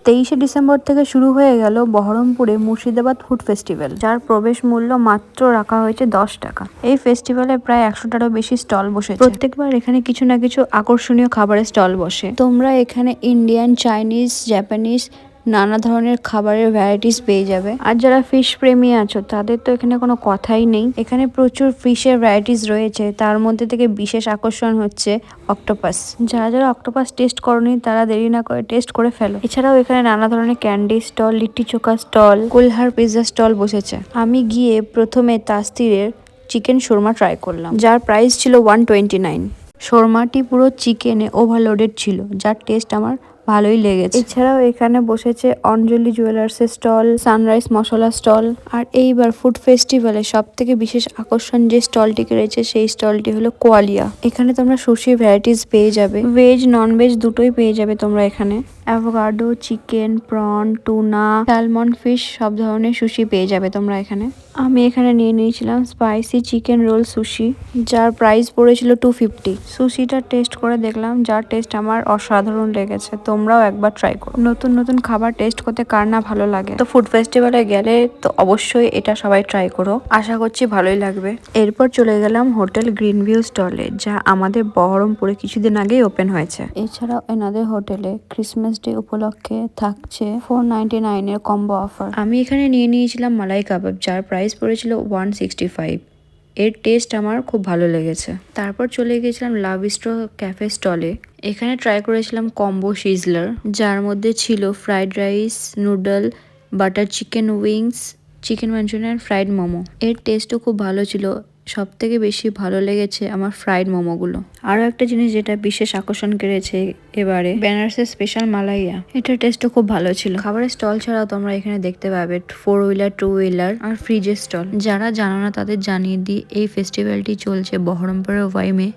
23শে December থেকে শুরু হয়ে গেল বহরমপুরে মুর্শিদাবাদ ফুড ফেস্টিভ্যাল, যার প্রবেশ মূল্য মাত্র রাখা হয়েছে 10 টাকা। এই ফেস্টিভ্যালে প্রায় 100টারও বেশি স্টল বসেছে। প্রত্যেকবার এখানে কিছু না কিছু আকর্ষণীয় খাবারের স্টল বসে। তোমরা এখানে ইন্ডিয়ান, চাইনিজ, জাপানিজ নানা ধরনের খাবারের ভ্যারাইটিস পেয়ে যাবে। আর যারা ফিশ প্রেমী আছো তাদের তো এখানে কোনো কথাই নেই। এখানে প্রচুর ফিশের ভ্যারাইটিস রয়েছে, তার মধ্যে থেকে বিশেষ আকর্ষণ হচ্ছে অক্টোপাস। যারা যারা অক্টোপাস টেস্ট করনি তারা দেরি না করে টেস্ট করে ফেলো। এছাড়াও এখানে নানা ধরনের candy stall, litti chokha stall, কুলহার pizza stall বসেছে। আমি গিয়ে প্রথমে তাস্তিরের চিকেন শোরমা ট্রাই করলাম, যার প্রাইস ছিল 129। শোরমাটি পুরো চিকেনে ওভারলোডেড ছিল, যার টেস্ট আমার ভালোই লেগেছে। এছাড়াও এখানে বসেছে অঞ্জলি জুয়েলার্সের স্টল, সানরাইজ মশলা স্টল। আর এইবার ফুড ফেস্টিভ্যালে সব থেকে বিশেষ আকর্ষণ যে স্টলটিকে রয়েছে সেই স্টলটি হলো কোয়ালিয়া। এখানে তোমরা সুশি ভ্যারাইটিস পেয়ে যাবে, ভেজ নন ভেজ দুটোই পেয়ে যাবে তোমরা এখানে। Avocado, chicken, prawn, tuna, salmon, fish সব ধরনের সুশি পেয়ে যাবে তোমরা এখানে। আমি এখানে নিয়ে নিয়েছিলাম স্পাইসি চিকেন রোল সুশি, যার প্রাইস পড়েছিল 250। সুশিটা টেস্ট করে দেখলাম, যার টেস্ট আমার অসাধারণ লেগেছে। তোমরাও একবার ট্রাই করো। নতুন নতুন খাবার টেস্ট করতে কার না ভালো লাগে। তো ফুড ফেস্টিভ্যালে গেলে তো অবশ্যই এটা সবাই ট্রাই করো, আশা করছি ভালোই লাগবে। এরপর চলে গেলাম হোটেল গ্রিন ভিউ স্টলে, যা আমাদের বহরমপুরে কিছুদিন আগেই ওপেন হয়েছে। এছাড়াও এনাদের হোটেলে ক্রিসমাস ডে উপলক্ষে থাকছে 499 এর কম্বো অফার। আমি এখানে নিয়ে নিয়েছিলাম মালাই কাবাব, যার প্রাইস পড়েছিল 165। এর টেস্ট আমার খুব ভালো লেগেছে। তারপর চলে গিয়েছিলাম লাভ স্ট্র ক্যাফে স্টলে। এখানে ট্রাই করেছিলাম কম্বো সিজলার, যার মধ্যে ছিল fried rice, noodle, butter chicken wings, chicken Manchurian, fried momo. এর টেস্টও খুব ভালো ছিল। সব থেকে বেশি ভালো লেগেছে আমার ফ্রাইড মোমোগুলো। আরো একটা জিনিস যেটা বিশেষ আকর্ষণ করেছে এবারে, বেনারসের স্পেশাল মালাইয়া, এটার টেস্টও খুব ভালো ছিল। খাবারের স্টল ছাড়াও তোমরা এখানে দেখতে পাবে 4 হুইলার, 2 হুইলার আর ফ্রিজের স্টল। যারা জানো না তাদের জানিয়ে দিই, এই ফেস্টিভ্যালটি চলছে বহরমপুরের ওয়াইমে।